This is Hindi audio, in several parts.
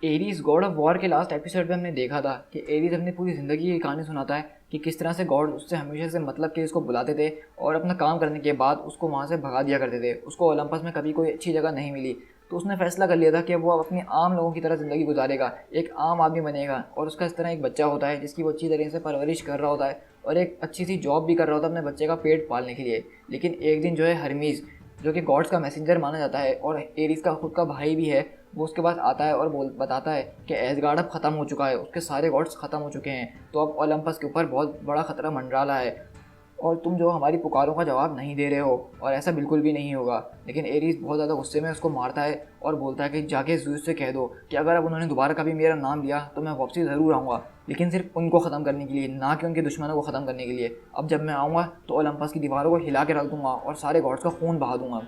एरीज गॉड ऑफ वॉर के लास्ट एपिसोड में हमने देखा था कि एरीज अपनी पूरी ज़िंदगी की कहानी सुनाता है कि किस तरह से गॉड उससे हमेशा से मतलब कि उसको बुलाते थे और अपना काम करने के बाद उसको वहाँ से भगा दिया करते थे। उसको ओलंपस में कभी कोई अच्छी जगह नहीं मिली तो उसने फैसला कर लिया था कि वो अब अपनी आम लोगों की तरह ज़िंदगी गुजारेगा, एक आम आदमी बनेगा और उसका इस तरह एक बच्चा होता है जिसकी वो अच्छी तरीके से परवरिश कर रहा होता है और एक अच्छी सी जॉब भी कर रहा होता है अपने बच्चे का पेट पालने के लिए। लेकिन एक दिन जो है हरमीज़, जो कि गॉड्स का मैसेंजर माना जाता है और एरीज का खुद का भाई भी है, वो उसके पास आता है और बताता है कि एसगार्ड अब ख़त्म हो चुका है, उसके सारे गॉड्स ख़त्म हो चुके हैं, तो अब ओलंपस के ऊपर बहुत बड़ा ख़तरा मंडरा रहा है और तुम जो हमारी पुकारों का जवाब नहीं दे रहे हो और ऐसा बिल्कुल भी नहीं होगा। लेकिन एरीज बहुत ज़्यादा गुस्से में उसको मारता है और बोलता है कि जाके ज़्यूस से कह दो कि अगर अब उन्होंने दोबारा कभी मेरा नाम लिया तो मैं वापसी ज़रूर आऊँगा, लेकिन सिर्फ उनको ख़त्म करने के लिए, ना कि उनके दुश्मनों को ख़त्म करने के लिए। अब जब मैं आऊँगा तो ओलंपस की दीवारों को हिला के रख दूँगा और सारे गॉड्स का खून बहा दूँगा।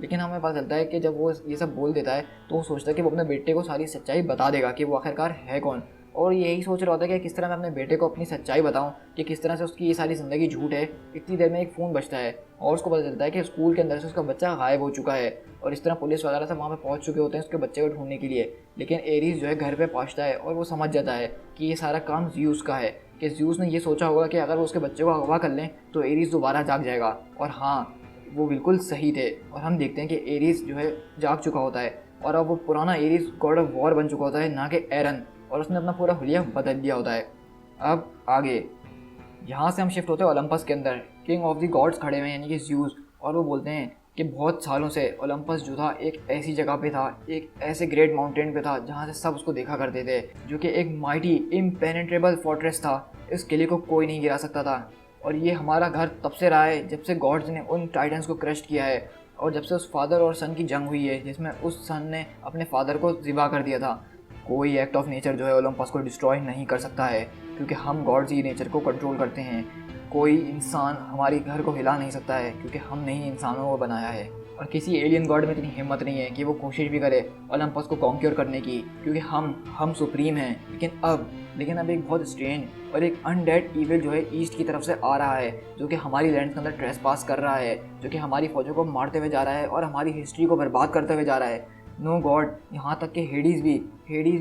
लेकिन हमें पता चलता है कि जब वो ये सब बोल देता है तो वो सोचता है कि वो अपने बेटे को सारी सच्चाई बता देगा कि वो आखिरकार है कौन, और यही सोच रहा होता है कि किस तरह मैं अपने बेटे को अपनी सच्चाई बताऊं कि किस तरह से उसकी ये सारी ज़िंदगी झूठ है। इतनी देर में एक फ़ोन बजता है और उसको पता चलता है कि स्कूल के अंदर से उसका बच्चा गायब हो चुका है और इस तरह पुलिस वगैरह सब वहाँ पे पहुँच चुके होते हैं उसके बच्चे को ढूंढने के लिए। लेकिन एरीज जो है घर पे पहुँचता है और वो समझ जाता है कि ये सारा काम ज़्यूस का है, कि ज़्यूस ने ये सोचा होगा कि अगर वो उसके बच्चे को अगवा कर लें तो एरीज दोबारा जाग जाएगा। और हाँ, वो बिल्कुल सही थे और हम देखते हैं कि एरीज जो है जाग चुका होता है और अब वो पुराना एरीज गॉड ऑफ वॉर बन चुका होता है, ना कि एरन, और उसने अपना पूरा हुलिया बदल दिया होता है। अब आगे यहाँ से हम शिफ्ट होते हैं ओलंपस के अंदर। किंग ऑफ द गॉड्स खड़े हुए हैं यानी कि ज़्यूस, और वो बोलते हैं कि बहुत सालों से ओलंपस जो था एक ऐसी जगह पे था, एक ऐसे ग्रेट माउंटेन पे था जहाँ से सब उसको देखा करते थे, जो कि एक माइटी इम्पेनेट्रेबल फोर्ट्रेस था। इस किले को कोई नहीं गिरा सकता था और ये हमारा घर तब से रहा है जब से गॉड्स ने उन टाइटन्स को क्रश किया है और जब से उस फादर और सन की जंग हुई है जिसमें उस सन ने अपने फादर को ज़िबा कर दिया था। कोई एक्ट ऑफ नेचर जो है ओलंपस को डिस्ट्रॉय नहीं कर सकता है क्योंकि हम गॉड्स ही नेचर को कंट्रोल करते हैं। कोई इंसान हमारी घर को हिला नहीं सकता है क्योंकि हमने ही इंसानों को बनाया है और किसी एलियन गॉड में इतनी हिम्मत नहीं है कि वो कोशिश भी करे ओलंपस को कॉन्क्योर करने की, क्योंकि हम सुप्रीम हैं। लेकिन अब एक बहुत स्ट्रेंज और एक अनडेड इविल जो है ईस्ट की तरफ से आ रहा है, जो कि हमारी लैंड के अंदर ट्रेस पास कर रहा है, जो कि हमारी फौजों को मारते हुए जा रहा है और हमारी हिस्ट्री को बर्बाद करते हुए जा रहा है। नो गॉड, यहाँ तक कि हेडीज़ भी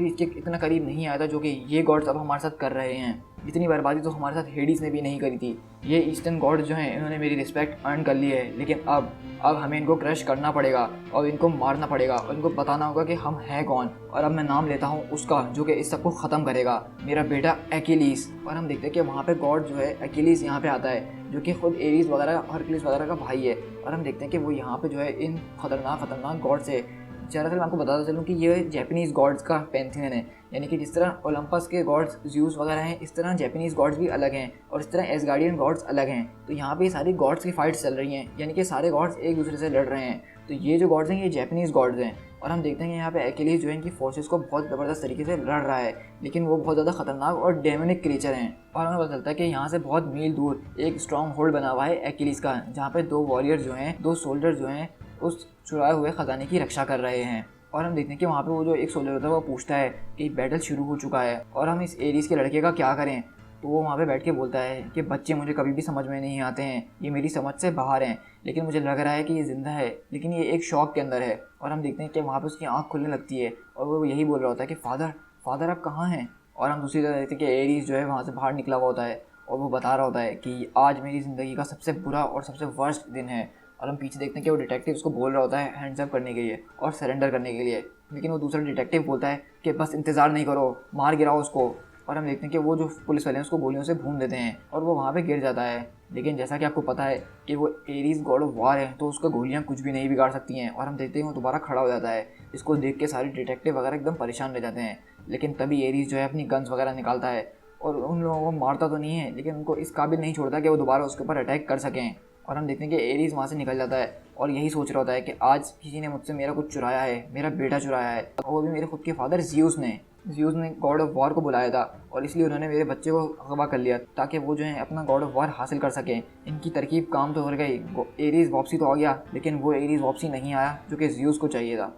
इसके इतना करीब नहीं आया था जो कि ये गॉड्स अब हमारे साथ कर रहे हैं। इतनी बर्बादी तो हमारे साथ हेडीज़ ने भी नहीं करी थी। ये ईस्टर्न गॉड जो हैं इन्होंने मेरी रिस्पेक्ट अर्न कर ली है, लेकिन अब हमें इनको क्रश करना पड़ेगा और इनको मारना पड़ेगा और इनको बताना होगा कि हम हैं कौन। और अब मैं नाम लेता हूँ उसका जो कि इस सबको ख़त्म करेगा, मेरा बेटा एक्किलीस। और हम देखते हैं कि वहाँ पे गॉड जो है एक्किलीस यहाँ पे आता है, जो कि खुद एरीज वगैरह हरक्यूलिस वगैरह का भाई है। और हम देखते हैं कि वो यहाँ पे जो है इन खतरनाक गॉड से, दरअसल मैं आपको बताता चलूँ कि ये जैपनीज़ गॉड्स का पैंथियन है, यानी कि जिस तरह ओलंपस के गॉड्स ज़्यूस वगैरह हैं इस तरह जैपनीज़ गॉड्स भी अलग हैं और इस तरह एसगार्डियन गॉड्स अलग हैं। तो यहाँ पे सारी गॉड्स की फाइट्स चल रही हैं, यानी कि सारे गॉड्स एक दूसरे से लड़ रहे हैं। तो ये जो गॉड्स हैं ये जैपनीज़ गॉड्स हैं और हम देखते हैं कि यहाँ पे एक्किलीस जो है इनकी फोर्सेस को बहुत ज़बरदस्त तरीके से लड़ रहा है, लेकिन वो बहुत ज़्यादा खतरनाक और डेमोनिक क्रीचर हैं। और हमें पता चलता है कि यहाँ से बहुत मील दूर एक स्ट्रॉन्ग होल्ड बना हुआ है एक्किलीस का, जहाँ पे दो वॉरियर जो हैं, दो सोल्जर जो हैं उस चुराए हुए ख़जाने की रक्षा कर रहे हैं। और हम देखते हैं कि वहाँ पे वो जो एक सोल्जर होता है वो पूछता है कि बैटल शुरू हो चुका है और हम इस एरीज के लड़के का क्या करें। तो वो वहाँ पे बैठ के बोलता है कि बच्चे मुझे कभी भी समझ में नहीं आते हैं, ये मेरी समझ से बाहर हैं, लेकिन मुझे लग रहा है कि ये ज़िंदा है, लेकिन ये एक शॉक के अंदर है। और हम देखते हैं कि वहाँ पे उसकी आँख खुलने लगती है और वो यही बोल रहा होता है कि फादर आप कहाँ हैं। और हम दूसरी तरफ देखते हैं कि एरीज जो है वहाँ से बाहर निकला हुआ होता है और वो बता रहा होता है कि आज मेरी ज़िंदगी का सबसे बुरा और सबसे वर्स्ट दिन है। और हम पीछे देखते हैं कि वो डिटेक्टिव उसको बोल रहा होता है हैंड्स अप करने के लिए और सरेंडर करने के लिए, लेकिन वो दूसरा डिटेक्टिव बोलता है कि बस इंतज़ार नहीं करो, मार गिराओ उसको। और हम देखते हैं कि वो जो पुलिस वाले हैं उसको गोलियों से भून देते हैं और वो वहाँ पे गिर जाता है। लेकिन जैसा कि आपको पता है कि वो एरीज गॉड ऑफ वॉर है तो उसका गोलियाँ कुछ भी नहीं बिगाड़ सकती हैं। और हम देखते हैं वो दोबारा खड़ा हो जाता है, इसको देख के सारे डिटेक्टिव वगैरह एकदम परेशान रह जाते हैं। लेकिन तभी एरीज जो है अपनी गन्स वगैरह निकालता है और उन लोगों को मारता तो नहीं है, लेकिन उनको इस काबिल नहीं छोड़ता कि वो दोबारा उसके ऊपर अटैक कर सकें। और हम देखते हैं कि एरीज वहाँ से निकल जाता है और यही सोच रहा होता है कि आज किसी ने मुझसे मेरा कुछ चुराया है, मेरा बेटा चुराया है, और वो भी मेरे खुद के फादर ज़्यूस ने गॉड ऑफ वॉर को बुलाया था और इसलिए उन्होंने मेरे बच्चे को अगवा कर लिया ताकि वो जो है अपना गॉड ऑफ वॉर हासिल कर सकें। इनकी तरकीब काम तो हो गई, एरीज वापसी तो आ गया, लेकिन वो एरीज वापसी नहीं आया जो कि ज़्यूस को चाहिए था।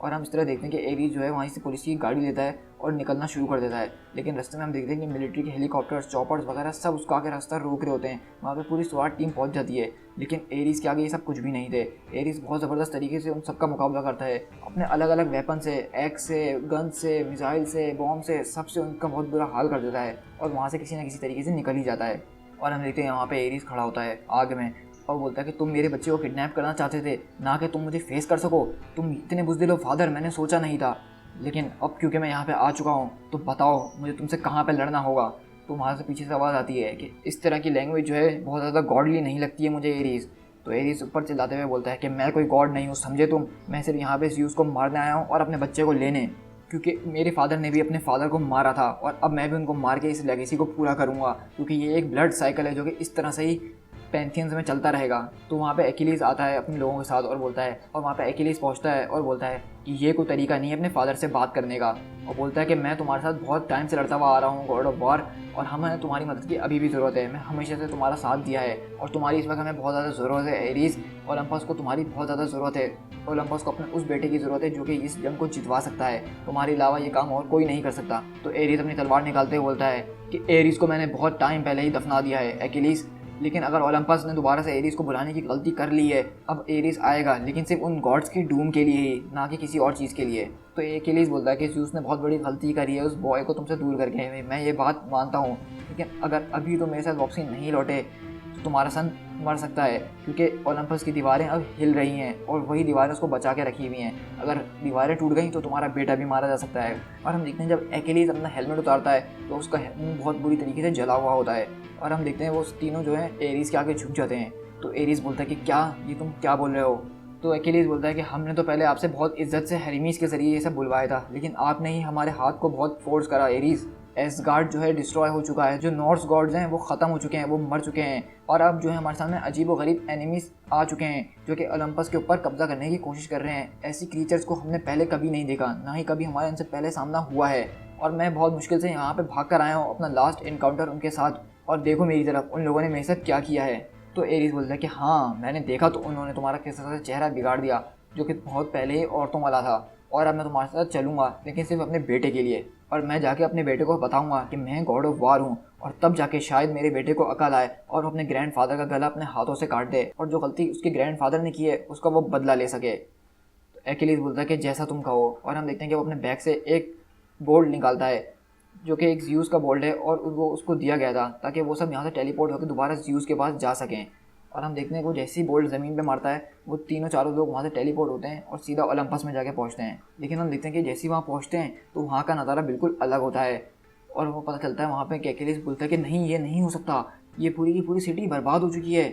और हम इस तरह देखते हैं कि एरीज जो है वहीं से पुलिस की गाड़ी लेता है और निकलना शुरू कर देता है। लेकिन रास्ते में हम देखते हैं कि मिलिट्री के हेलीकॉप्टर्स, चॉपर्स वगैरह सब उसका आगे रास्ता रोक रहे होते हैं। वहाँ पे पूरी स्वाट टीम पहुँच जाती है, लेकिन एरीज के आगे ये सब कुछ भी नहीं थे। एरीज बहुत ज़बरदस्त तरीके से उन सबका मुकाबला करता है, अपने अलग अलग वेपन से, एक्स से, गन से, मिसाइल से, बॉम्ब से, सबसे उनका बहुत बुरा हाल कर देता है और वहाँ से किसी न किसी तरीके से निकल ही जाता है। और हम देखते हैं वहाँ पे एरीज खड़ा होता है आग में और बोलता है कि तुम मेरे बच्चे को किडनैप करना चाहते थे, ना कि तुम मुझे फेस कर सको। तुम इतने बुज़दिल हो फादर, मैंने सोचा नहीं था, लेकिन अब क्योंकि मैं यहाँ पे आ चुका हूँ तो बताओ मुझे तुमसे कहाँ पे लड़ना होगा। तो वहाँ से पीछे से आवाज़ आती है कि इस तरह की लैंग्वेज जो है बहुत ज़्यादा गॉडली नहीं लगती है मुझे एरीज। तो एरीज ऊपर चिल्लाते हुए बोलता है कि मैं कोई गॉड नहीं हूँ, समझे तुम, मैं सिर्फ यहाँ पे ज़्यूस को मारने आया हूँ और अपने बच्चे को लेने, क्योंकि मेरे फादर ने भी अपने फादर को मारा था और अब मैं भी उनको मार के इस लेगेसी को पूरा करूँगा, क्योंकि ये एक ब्लड साइकिल है जो कि इस तरह से ही पैंथियंस में चलता रहेगा। तो वहाँ पे एक्िलीज़ आता है अपने लोगों के साथ और बोलता है, और वहाँ पे एक्िलीज़ पहुँचता है और बोलता है कि ये कोई तरीका नहीं है अपने फादर से बात करने का, और बोलता है कि मैं तुम्हारे साथ बहुत टाइम से लड़ता हुआ आ रहा हूँ गॉड ऑफ वॉर, और हमें तुम्हारी मदद की अभी भी ज़रूरत है। मैं हमेशा से तुम्हारा साथ दिया है और तुम्हारी इस वक्त हमें बहुत ज़्यादा ज़रूरत है एरीज। ओलंपस को तुम्हारी बहुत ज़्यादा ज़रूरत है। ओलंपस को अपने उस बेटे की ज़रूरत है जो कि इस जंग को जितवा सकता है, तुम्हारे अलावा ये काम और कोई नहीं कर सकता। तो एरीज अपनी तलवार निकालते हुए बोलता है कि एरीज को मैंने बहुत टाइम पहले ही दफना दिया है एक्िलीज़, लेकिन अगर ओलंपस ने दोबारा से एरीज को बुलाने की गलती कर ली है, अब एरीज आएगा लेकिन सिर्फ उन गॉड्स की डूम के लिए ही, ना कि किसी और चीज़ के लिए। तो एक्िलीज़ बोलता है कि ज़्यूस ने बहुत बड़ी गलती करी है उस बॉय को तुमसे दूर करके, मैं ये बात मानता हूँ, लेकिन अगर अभी तो मेरे साथ वापसी नहीं लौटे तो तुम्हारा सन मर सकता है, क्योंकि ओलंपस की दीवारें अब हिल रही हैं और वही दीवारें उसको बचा के रखी हुई हैं। अगर दीवारें टूट गई तो तुम्हारा बेटा भी मारा जा सकता है। और हम देखते हैं जब एक्िलीज़ अपना हेलमेट उतारता है तो उसका मुंह बहुत बुरी तरीके से जला हुआ होता है, और हम देखते हैं वो तीनों जो है एरीज के आगे झुक जाते हैं। तो एरीज बोलता है कि क्या ये तुम क्या बोल रहे हो। तो एक्िलीज़ बोलता है कि हमने तो पहले आपसे बहुत इज्जत से हेरमीस के ज़रिए ये सब बुलवाया था, लेकिन आपने ही हमारे हाथ को बहुत फोर्स करा एरीज। एसगार्ड जो है डिस्ट्रॉय हो चुका है, जो नॉर्स गॉड्स हैं वो ख़त्म हो चुके हैं, वो मर चुके हैं, और अब जो है हमारे सामने अजीब व गरीब एनिमीज आ चुके हैं जो कि ओलंपस के ऊपर कब्जा करने की कोशिश कर रहे हैं। ऐसी क्रीचर्स को हमने पहले कभी नहीं देखा, ना ही कभी हमारे इनसे पहले सामना हुआ है, और मैं बहुत मुश्किल से यहाँ पे भाग कर आया हूँ अपना लास्ट इनकाउंटर उनके साथ, और देखो मेरी तरफ उन लोगों ने मेरे साथ क्या किया है। तो एरीज बोलता है कि हाँ मैंने देखा, तो उन्होंने तुम्हारा किस तरह से चेहरा बिगाड़ दिया जो कि बहुत पहले ही औरतों वाला था, और अब मैं तुम्हारे साथ चलूँगा लेकिन सिर्फ अपने बेटे के लिए, और मैं जाके अपने बेटे को बताऊंगा कि मैं गॉड ऑफ वार हूँ, और तब जाके शायद मेरे बेटे को अकल आए और अपने ग्रैंडफादर का गला अपने हाथों से काट दे, और जो गलती उसके ग्रैंडफादर ने की है उसका वो बदला ले सके। तो एक्िलीज़ बोलता है कि जैसा तुम कहो, और हम देखते हैं कि वो अपने बैग से एक बोल्ट निकालता है जो कि एक ज़्यूस का बोल्ट है, और वो उसको दिया गया था ताकि वो सब यहाँ से टेलीपोर्ट होकर दोबारा ज़्यूस के पास जा सकें। और हम देखते हैं कि वो जैसे ही बोल्ट ज़मीन पे मारता है वो तीनों चारों लोग वहाँ से टेलीपोर्ट होते हैं और सीधा ओलंपस में जाके पहुँचते हैं। लेकिन हम देखते हैं कि जैसे ही वहाँ पहुँचते हैं तो वहाँ का नज़ारा बिल्कुल अलग होता है, और वो पता चलता है वहाँ पे कि एक्िलीज़ बोलता है कि नहीं ये नहीं हो सकता, ये पूरी की पूरी सिटी बर्बाद हो चुकी है,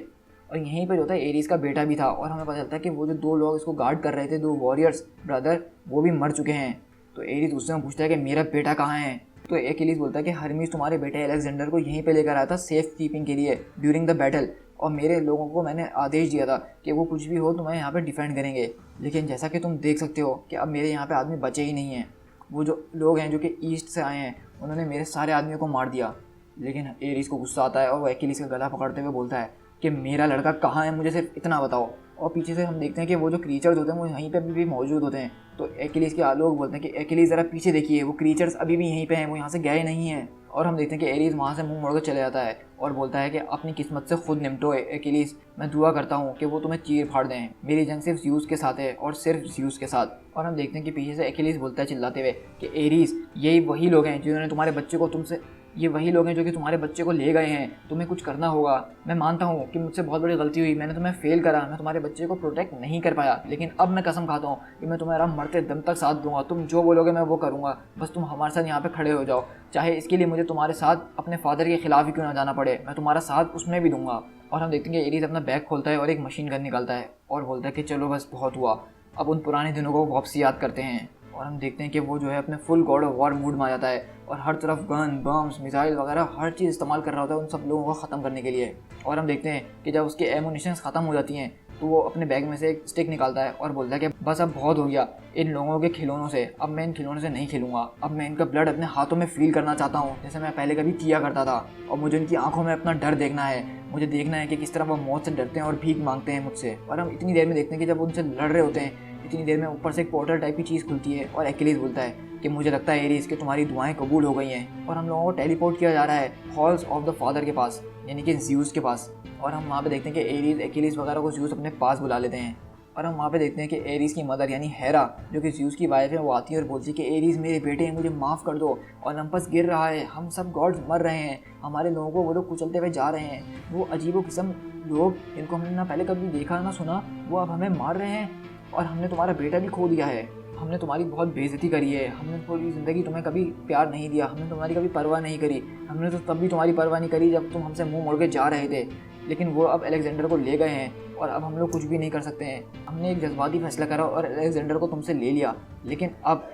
और यहीं पर होता है एरीज का बेटा भी था, और हमें पता चलता है कि वो जो दो लोग इसको गार्ड कर रहे थे, दो वॉरियर्स ब्रदर, वो भी मर चुके हैं। तो एरीज गुस्से में पूछता है कि मेरा बेटा कहाँ है। तो एक्िलीज़ बोलता है कि हर्मीस तुम्हारे बेटे अलेक्जेंडर को यहीं पे लेकर आया था सेफ कीपिंग के लिए ड्यूरिंग द बैटल, और मेरे लोगों को मैंने आदेश दिया था कि वो कुछ भी हो तो मैं यहाँ पे डिफेंड करेंगे, लेकिन जैसा कि तुम देख सकते हो कि अब मेरे यहाँ पे आदमी बचे ही नहीं हैं। वो जो लोग हैं जो कि ईस्ट से आए हैं उन्होंने मेरे सारे आदमियों को मार दिया। लेकिन एरीज को गुस्सा आता है और वो एक्िलीज़ का गला पकड़ते हुए बोलता है कि मेरा लड़का कहाँ है, मुझे सिर्फ इतना बताओ। और पीछे से हम देखते हैं कि वो जो क्रीचर्स होते हैं वो यहीं पे अभी भी मौजूद होते हैं। तो एक्िलीज़ के लोग बोलते हैं कि एक्िलीज़ ज़रा पीछे देखिए, वो क्रीचर्स अभी भी यहीं पे हैं, वो यहाँ से गए नहीं हैं। और हम देखते हैं कि एरीज वहाँ से मुंह मोड़कर चले जाता है और बोलता है कि अपनी किस्मत से खुद निपटो एक्िलीज़, मैं दुआ करता हूँ कि वो तुम्हें चीर फाड़ दें, मेरी जंग सिर्फ ज़्यूस के साथ है और सिर्फ ज़्यूस के साथ। और हम देखते हैं कि पीछे से एक्िलीज़ बोलता है चिल्लाते हुए कि एरीज यही वही लोग हैं जिन्होंने तुम्हारे बच्चे को तुमसे, ये वही लोग हैं जो कि तुम्हारे बच्चे को ले गए हैं, तुम्हें कुछ करना होगा। मैं मानता हूँ कि मुझसे बहुत बड़ी गलती हुई, मैंने तुम्हें फेल करा, मैं तुम्हारे बच्चे को प्रोटेक्ट नहीं कर पाया, लेकिन अब मैं कसम खाता हूँ कि मैं तुम्हारा मरते दम तक साथ दूंगा, तुम जो बोलोगे मैं वो करूँगा, बस तुम हमारे साथ यहाँ पे खड़े हो जाओ, चाहे इसके लिए मुझे तुम्हारे साथ अपने फादर के खिलाफ ही क्यों ना जाना पड़े, मैं तुम्हारा साथ उसमें भी दूंगा। और हम देखते हैं कि एरीज अपना बैग खोलता है और एक मशीन गन निकालता है और बोलता है कि चलो बस बहुत हुआ, अब उन पुराने दिनों को वापसी याद करते हैं। और हम देखते हैं कि वो जो है अपने full God of war mood में आ जाता है और हर तरफ गन, बम्स, मिसाइल वगैरह हर चीज़ इस्तेमाल कर रहा होता है उन सब लोगों को ख़त्म करने के लिए। और हम देखते हैं कि जब उसके एमुनिशंस ख़त्म हो जाती हैं तो वो अपने बैग में से एक स्टिक निकालता है और बोलता है कि बस अब बहुत हो गया इन लोगों के खिलौनों से, अब मैं इन खिलौनों से नहीं खेलूँगा, अब मैं इनका ब्लड अपने हाथों में फील करना चाहता हूँ जैसे मैं पहले कभी किया करता था, और मुझे इनकी आंखों में अपना डर देखना है, मुझे देखना है कि किस तरह वो मौत से डरते हैं और भीख मांगते हैं मुझसे। और हम इतनी देर में देखते हैं कि जब उनसे लड़ रहे होते हैं इतनी देर में ऊपर से एक पोर्टल टाइप की चीज़ खुलती है और एक्किलीज बोलता है कि मुझे लगता है एरीज कि तुम्हारी दुआएं कबूल हो गई हैं और हम लोगों को टेलीपोर्ट किया जा रहा है हॉल्स ऑफ द फादर के पास, यानी कि ज़्यूस के पास। और हम वहाँ पे देखते हैं कि एरीज एक्किलीज वगैरह को ज़्यूस अपने पास बुला लेते हैं। और हम वहाँ पे देखते हैं कि एरीज की मदर यानी हेरा जो कि ज़्यूस की वाइफ है वो आती है और बोलती है कि एरीज मेरे बेटे हैं, मुझे माफ़ कर दो, ओलंपस गिर रहा है, हम सब गॉड्स मर रहे हैं, हमारे लोगों को वो लोग कुचलते हुए जा रहे हैं, वो अजीबो किस्म लोग इनको हमने ना पहले कभी देखा ना सुना, वो अब हमें मार रहे हैं और हमने तुम्हारा बेटा भी खो दिया है, हमने तुम्हारी बहुत बेइज्जती करी है, हमने पूरी ज़िंदगी तुम्हें कभी प्यार नहीं दिया, हमने तुम्हारी कभी परवाह नहीं करी, हमने तो तब भी तुम्हारी परवाह नहीं करी जब तुम हमसे मुंह मोड़ के जा रहे थे, लेकिन वो अब अलेक्जेंडर को ले गए हैं और अब हम लोग कुछ भी नहीं कर सकते हैं। हमने एक जज्बाती फैसला करा और अलेक्जेंडर को तुमसे ले लिया, लेकिन अब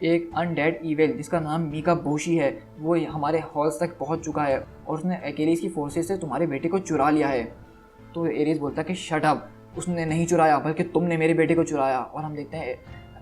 एक अनडेड ईवेल जिसका नाम मीका बोशी है वो हमारे हॉल्स तक पहुंच चुका है और उसने एक्किलीज की फोर्सेस से तुम्हारे बेटे को चुरा लिया है। तो एरीज बोलता है कि शट अप, उसने नहीं चुराया बल्कि तुमने मेरे बेटे को चुराया। और हम देखते हैं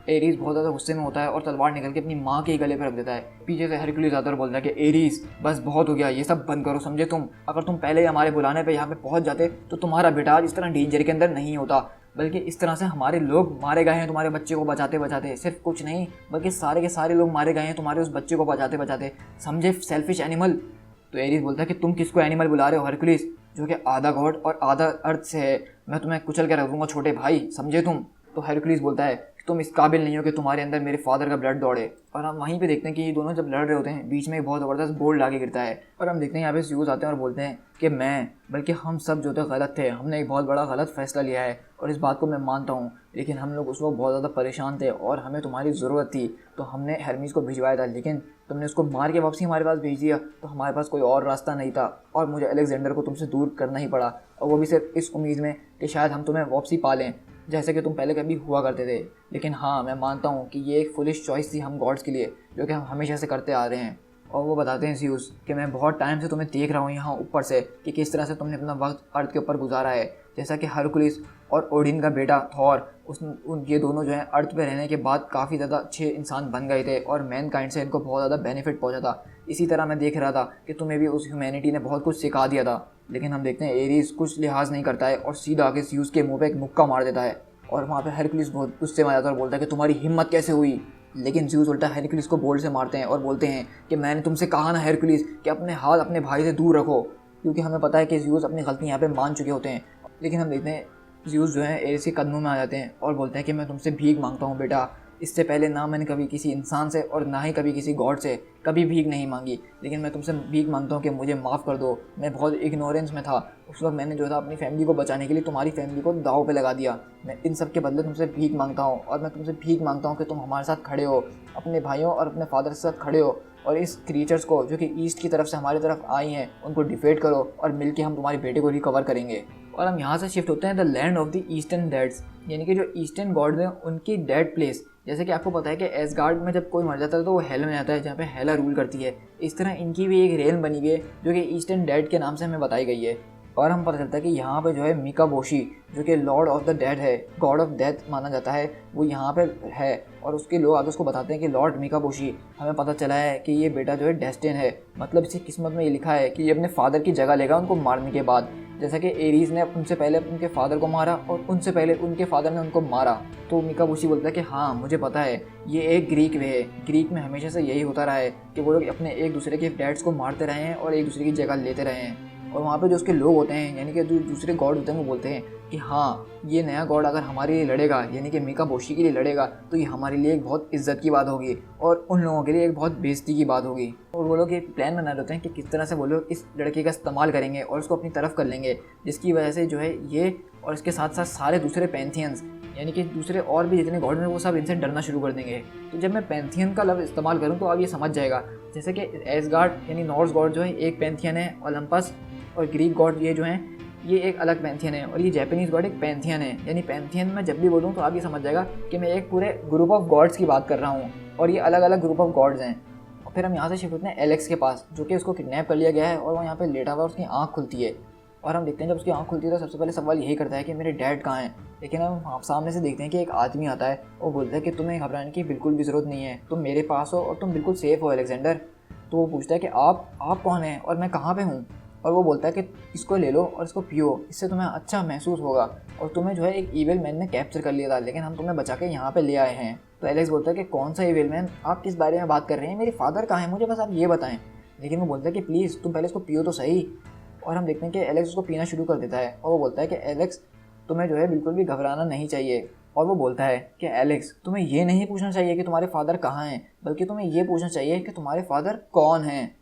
एरीज बहुत ज़्यादा गुस्से में होता है और तलवार निकल के अपनी माँ के गले पर रख देता है। पीछे से हरक्यूलिस आता है और बोलता है कि एरीज बस बहुत हो गया, ये सब बंद करो, समझे तुम, अगर तुम पहले ही हमारे बुलाने पे यहाँ पे पहुँच जाते तो तुम्हारा बेटा आज इस तरह डेंजर के अंदर नहीं होता, बल्कि इस तरह से हमारे लोग मारे गए हैं तुम्हारे बच्चे को बचाते बचाते, सिर्फ कुछ नहीं बल्कि सारे के सारे लोग मारे गए हैं तुम्हारे उस बच्चे को बचाते बचाते, समझे सेल्फिश एनिमल। तो एरीज बोलता है कि तुम किसको एनिमल बुला रहे हो हरक्यूलिस, जो कि आधा गॉड और आधा अर्थ से है, मैं तुम्हें कुचल के रख दूंगा छोटे भाई, समझे तुम। तो हरक्यूलिस बोलता है कि तुम इस काबिल नहीं हो कि तुम्हारे अंदर मेरे फादर का ब्लड दौड़े। और हम वहीं पे देखते हैं कि ये दोनों जब लड़ रहे होते हैं बीच में एक बहुत ज़बरदस्त बोल्ड आगे गिरता है और हम देखते हैं यहाँ पे ज़्यूस आते हैं और बोलते हैं कि मैं बल्कि हम सब जो थे गलत थे, हमने एक बहुत बड़ा गलत फैसला लिया है और इस बात को मैं मानता हूँ, लेकिन हम लोग उस वक्त बहुत ज़्यादा परेशान थे और हमें तुम्हारी ज़रूरत थी तो हमने हरमीज़ को भिजवाया था, लेकिन तुमने उसको मार के वापसी हमारे पास भेज दिया, तो हमारे पास कोई और रास्ता नहीं था और मुझे अलेक्जेंडर को तुमसे दूर करना ही पड़ा, और वो भी सिर्फ इस उम्मीद में कि शायद हम तुम्हें वापसी पा लें जैसे कि तुम पहले कभी हुआ करते थे। लेकिन हाँ, मैं मानता हूँ कि ये एक फुलिश चॉइस थी हम गॉड्स के लिए, जो कि हम हमेशा से करते आ रहे हैं। और वो बताते हैं ज़्यूस कि मैं बहुत टाइम से तुम्हें देख रहा हूँ यहाँ ऊपर से कि किस तरह से तुमने अपना वक्त अर्थ के ऊपर गुजारा है, जैसा कि हरक्यूलिस और ओडिन का बेटा थॉर ये दोनों जो है अर्थ पे रहने के बाद काफ़ी ज़्यादा अच्छे इंसान बन गए थे और मैन काइंड से इनको बहुत ज़्यादा बेनिफिट पहुँचा था। इसी तरह मैं देख रहा था कि तुम्हें भी उस ह्यूमैनिटी ने बहुत कुछ सिखा दिया था, लेकिन हम देखते हैं एरीज कुछ लिहाज नहीं करता है और सीधा आके ज़्यूस के मुँह पर एक मुक्का मार देता है और वहाँ पे हरक्यूलिस बहुत गुस्से में आ जाता है और बोलता है कि तुम्हारी हिम्मत कैसे हुई। लेकिन ज़्यूस उल्टा हरक्यूलिस को बोल्ड से मारते हैं और बोलते हैं कि मैंने तुमसे कहा ना हरक्यूलिस कि अपने हाथ अपने भाई से दूर रखो, क्योंकि हमें पता है कि ज़्यूस अपनी गलती यहाँ पे मान चुके होते हैं। लेकिन हम देखते हैं ज़्यूस जो है एरीज के कदमों में आ जाते हैं और बोलते हैं कि मैं तुमसे भीख मांगता हूँ बेटा, इससे पहले ना मैंने कभी किसी इंसान से और ना ही कभी किसी गॉड से कभी भीख नहीं मांगी, लेकिन मैं तुमसे भीख मांगता हूँ कि मुझे माफ़ कर दो, मैं बहुत इग्नोरेंस में था उस वक्त, मैंने जो था अपनी फैमिली को बचाने के लिए तुम्हारी फैमिली को दाव पे लगा दिया, मैं इन सब के बदले तुमसे भीख मांगता हूँ और मैं तुमसे भीख मांगता हूँ कि तुम हमारे साथ खड़े हो, अपने भाइयों और अपने फादर के साथ खड़े हो और इस क्रीचर्स को जो कि ईस्ट की तरफ से हमारी तरफ आई हैं उनको डिफेट करो और मिलके हम तुम्हारे बेटे को रिकवर करेंगे। और हम यहाँ से शिफ्ट होते हैं the land of the eastern deads, यानी कि जो ईस्टर्न गॉड हैं उनकी डेड प्लेस। जैसे कि आपको पता है कि एसगार्ड में जब कोई मर जाता है तो वो हेल में जाता है जहाँ पे हेला रूल करती है, इस तरह इनकी भी एक रेल बनी हुई है जो कि ईस्टर्न डेड के नाम से हमें बताई गई है। और हम पता चलता है कि यहाँ पे जो है मीका बोशी जो कि लॉर्ड ऑफ द डेड है, गॉड ऑफ डेथ माना जाता है, वो यहाँ पे है और उसके लोग आगे उसको बताते हैं कि लॉर्ड मीका बोशी, हमें पता चला है कि ये बेटा जो है डेस्टिन है, मतलब इसकी किस्मत में ये लिखा है कि ये अपने फादर की जगह लेगा उनको मारने के बाद, जैसा कि एरीज ने उनसे पहले उनके फादर को मारा और उनसे पहले उनके फादर ने उनको मारा। तो मीका बोशी बोलता है कि हाँ मुझे पता है, ये एक ग्रीक वे है, ग्रीक में हमेशा से यही होता रहा है कि वो लोग अपने एक दूसरे के डैड्स को मारते रहे हैं और एक दूसरे की जगह लेते रहे हैं। और वहाँ पे जो उसके लोग होते हैं यानी कि जो दूसरे गॉड होते हैं वो बोलते हैं कि हाँ ये नया गॉड अगर हमारे लिए लड़ेगा यानी कि मीका बोशी के लिए लड़ेगा तो ये हमारे लिए एक बहुत इज्जत की बात होगी और उन लोगों के लिए एक बहुत बेइज्जती की बात होगी। और वो लोग एक प्लान बना रहे होते हैं कि किस तरह से वो लोग इस लड़के का इस्तेमाल करेंगे और उसको अपनी तरफ कर लेंगे, जिसकी वजह से जो है ये और इसके साथ साथ सारे दूसरे पैंथियंस यानी कि दूसरे और भी जितने गॉड हैं वो सब इनसे डरना शुरू कर देंगे। तो जब मैं पैंथियन का लफ्ज़ इस्तेमाल करूँ तो आप ये समझ जाएगा, जैसे कि एसगार्ड यानी नॉर्स गॉड जो है एक पैंथियन है, ओलंपस और ग्रीक गॉड ये जो हैं ये एक अलग पैंथियन है और ये जापानीज़ गॉड एक पैंथियन है। यानी पैंथियन में जब भी बोलूँ तो आप ये समझ जाएगा कि मैं एक पूरे ग्रुप ऑफ गॉड्स की बात कर रहा हूँ और ये अलग अलग ग्रुप ऑफ गॉड्स हैं। और फिर हम यहाँ से शिफ्ट होते हैं एलेक्स के पास, जो कि उसको किडनैप कर लिया गया है और वो यहाँ पे लेटा हुआ उसकी आँख खुलती है और हम देखते हैं जब उसकी आँख खुलती है तो सबसे पहले सवाल यही करता है कि मेरे डैड कहाँ हैं। लेकिन हम सामने से देखते हैं कि एक आदमी आता है और बोलता है कि तुम्हें घबराने की बिल्कुल भी ज़रूरत नहीं है, तुम मेरे पास हो और तुम बिल्कुल सेफ़ हो अलेक्जेंडर। तो वो पूछता है कि आप कौन हैं और मैं कहाँ पे हूँ। और वो बोलता है कि इसको ले लो और इसको पियो, इससे तुम्हें अच्छा महसूस होगा, और तुम्हें जो है एक ईविल मैन ने कैप्चर कर लिया था, लेकिन हम तुम्हें बचा के यहाँ पे ले आए हैं। तो एलेक्स बोलता है कि कौन सा ईविल मैन, आप किस बारे में बात कर रहे हैं, मेरे फादर कहाँ हैं, मुझे बस आप ये बताएं। लेकिन वो बोलता है कि प्लीज़ तुम पहले इसको पियो तो सही। और हम देखते हैं कि एलेक्स उसको पीना शुरू कर देता है, और वो बोलता है कि एलेक्स तुम्हें जो है बिल्कुल भी घबराना नहीं चाहिए। और वो बोलता है कि एलेक्स तुम्हें ये नहीं पूछना चाहिए कि तुम्हारे फादर कहाँ हैं, बल्कि तुम्हें ये पूछना चाहिए कि तुम्हारे फादर कौन हैं।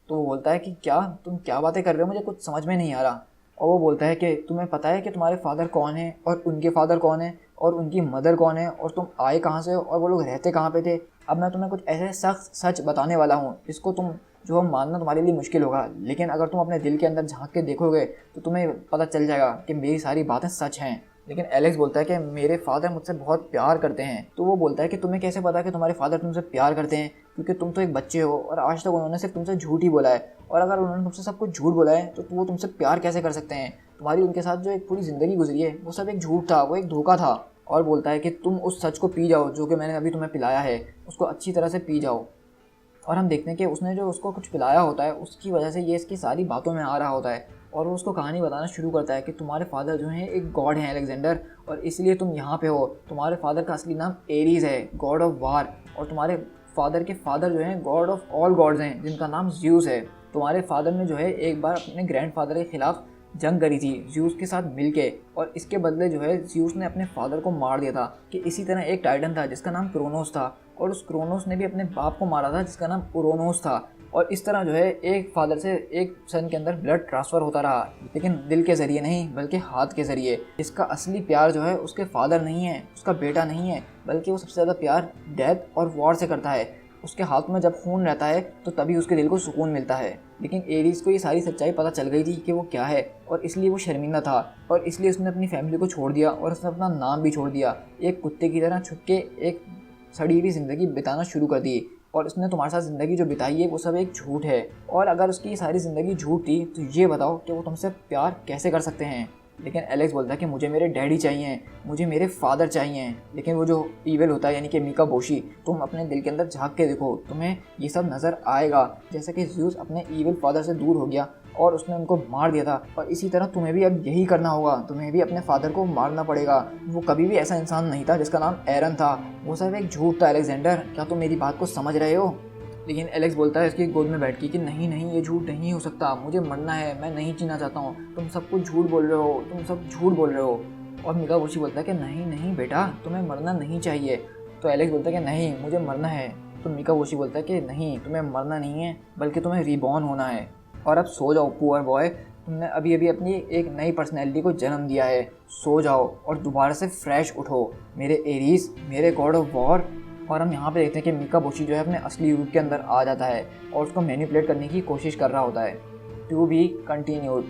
तो वो बोलता है कि क्या, तुम क्या बातें कर रहे हो, मुझे कुछ समझ में नहीं आ रहा। और वो बोलता है कि तुम्हें पता है कि तुम्हारे फादर कौन हैं और उनके फादर कौन हैं और उनकी मदर कौन है, और तुम आए कहाँ से और वो लोग रहते कहाँ पे थे। अब मैं तुम्हें कुछ ऐसे सख्त सच बताने वाला हूँ जिसको तुम जो हम मानना तुम्हारे लिए मुश्किल होगा, लेकिन अगर तुम अपने दिल के अंदर झांक के देखोगे तो तुम्हें पता चल जाएगा कि मेरी सारी बातें सच हैं। लेकिन एलेक्स बोलता है कि मेरे फादर मुझसे बहुत प्यार करते हैं। तो वो बोलता है कि तुम्हें कैसे पता कि तुम्हारे फादर तुमसे प्यार करते हैं, क्योंकि तुम तो एक बच्चे हो और आज तक उन्होंने सिर्फ तुमसे झूठ ही बोला है, और अगर उन्होंने तुमसे सब कुछ झूठ बोला है तो वो तुमसे प्यार कैसे कर सकते हैं। तुम्हारी उनके साथ जो एक पूरी ज़िंदगी गुजरी है वो सब एक झूठ था, वो एक धोखा था। और बोलता है कि तुम उस सच को पी जाओ जो कि मैंने अभी तुम्हें पिलाया है, उसको अच्छी तरह से पी जाओ। और हम देखते हैं कि उसने जो उसको कुछ पिलाया होता है उसकी वजह से ये इसकी सारी बातों में आ रहा होता है, और वो उसको कहानी बताना शुरू करता है कि तुम्हारे फादर जो हैं एक गॉड हैं अलेक्जेंडर, और इसलिए तुम यहाँ पे हो। तुम्हारे फादर का असली नाम एरीज है, गॉड ऑफ वार, और तुम्हारे फादर के फादर जो हैं गॉड ऑफ ऑल गॉड्स हैं जिनका नाम ज़्यूस है। तुम्हारे फादर ने जो है एक बार अपने ग्रैंडफादर के खिलाफ जंग करी थी ज़्यूस के साथ मिलके, और इसके बदले जो है ज़्यूस ने अपने फादर को मार दिया था। कि इसी तरह एक टाइटन था जिसका नाम क्रोनोस था, और उस क्रोनोस ने भी अपने बाप को मारा था जिसका नाम उरोनोस था। और इस तरह जो है एक फादर से एक सन के अंदर ब्लड ट्रांसफ़र होता रहा, लेकिन दिल के ज़रिए नहीं बल्कि हाथ के ज़रिए। इसका असली प्यार जो है उसके फादर नहीं है, उसका बेटा नहीं है, बल्कि वो सबसे ज़्यादा प्यार डेथ और वॉर से करता है। उसके हाथ में जब खून रहता है तो तभी उसके दिल को सुकून मिलता है। लेकिन एरीज को ये सारी सच्चाई पता चल गई थी कि वो क्या है, और इसलिए वो शर्मिंदा था, और इसलिए उसने अपनी फैमिली को छोड़ दिया और उसने अपना नाम भी छोड़ दिया। एक कुत्ते की तरह छुप के एक सड़ी हुई ज़िंदगी बिताना शुरू कर दी, और उसने तुम्हारे साथ ज़िंदगी जो बिताई है वो सब एक झूठ है। और अगर उसकी सारी ज़िंदगी झूठ थी तो ये बताओ कि वो तुमसे प्यार कैसे कर सकते हैं। लेकिन एलेक्स बोलता है कि मुझे मेरे डैडी चाहिए, मुझे मेरे फादर चाहिए। लेकिन वो जो ईविल होता है यानी कि मिकाबोशी, तुम अपने दिल के अंदर झांक के देखो, तुम्हें ये सब नज़र आएगा। जैसे कि ज़्यूस अपने ईविल फादर से दूर हो गया और उसने उनको मार दिया था, और इसी तरह तुम्हें भी अब यही करना होगा, तुम्हें भी अपने फादर को मारना पड़ेगा। वो कभी भी ऐसा इंसान नहीं था जिसका नाम एरन था, वो सब एक झूठ था। अलेक्जेंडर, क्या तुम मेरी बात को समझ रहे हो? लेकिन एलेक्स बोलता है इसकी गोद में बैठ के कि नहीं नहीं, ये झूठ नहीं हो सकता, मुझे मरना है, मैं नहीं जीना चाहता हूँ, तुम सब कुछ झूठ बोल रहे हो, तुम सब झूठ बोल रहे हो। और मिकाबोशी बोलता है कि नहीं नहीं बेटा, तुम्हें मरना नहीं चाहिए। तो एलेक्स बोलता है कि नहीं, मुझे मरना है। तो मिकाबोशी बोलता है कि नहीं, तुम्हें मरना नहीं है बल्कि तुम्हें रिबॉर्न होना है। और अब सो जाओ पुअर बॉय, तुमने अभी अभी अपनी एक नई पर्सनैलिटी को जन्म दिया है, सो जाओ और दोबारा से फ्रेश उठो मेरे एरीज, मेरे गॉड ऑफ वॉर। और हम यहाँ पे देखते हैं कि मिकाबोशी जो है अपने असली रूप के अंदर आ जाता है और उसको मैनिपुलेट करने की कोशिश कर रहा होता है। To be continued.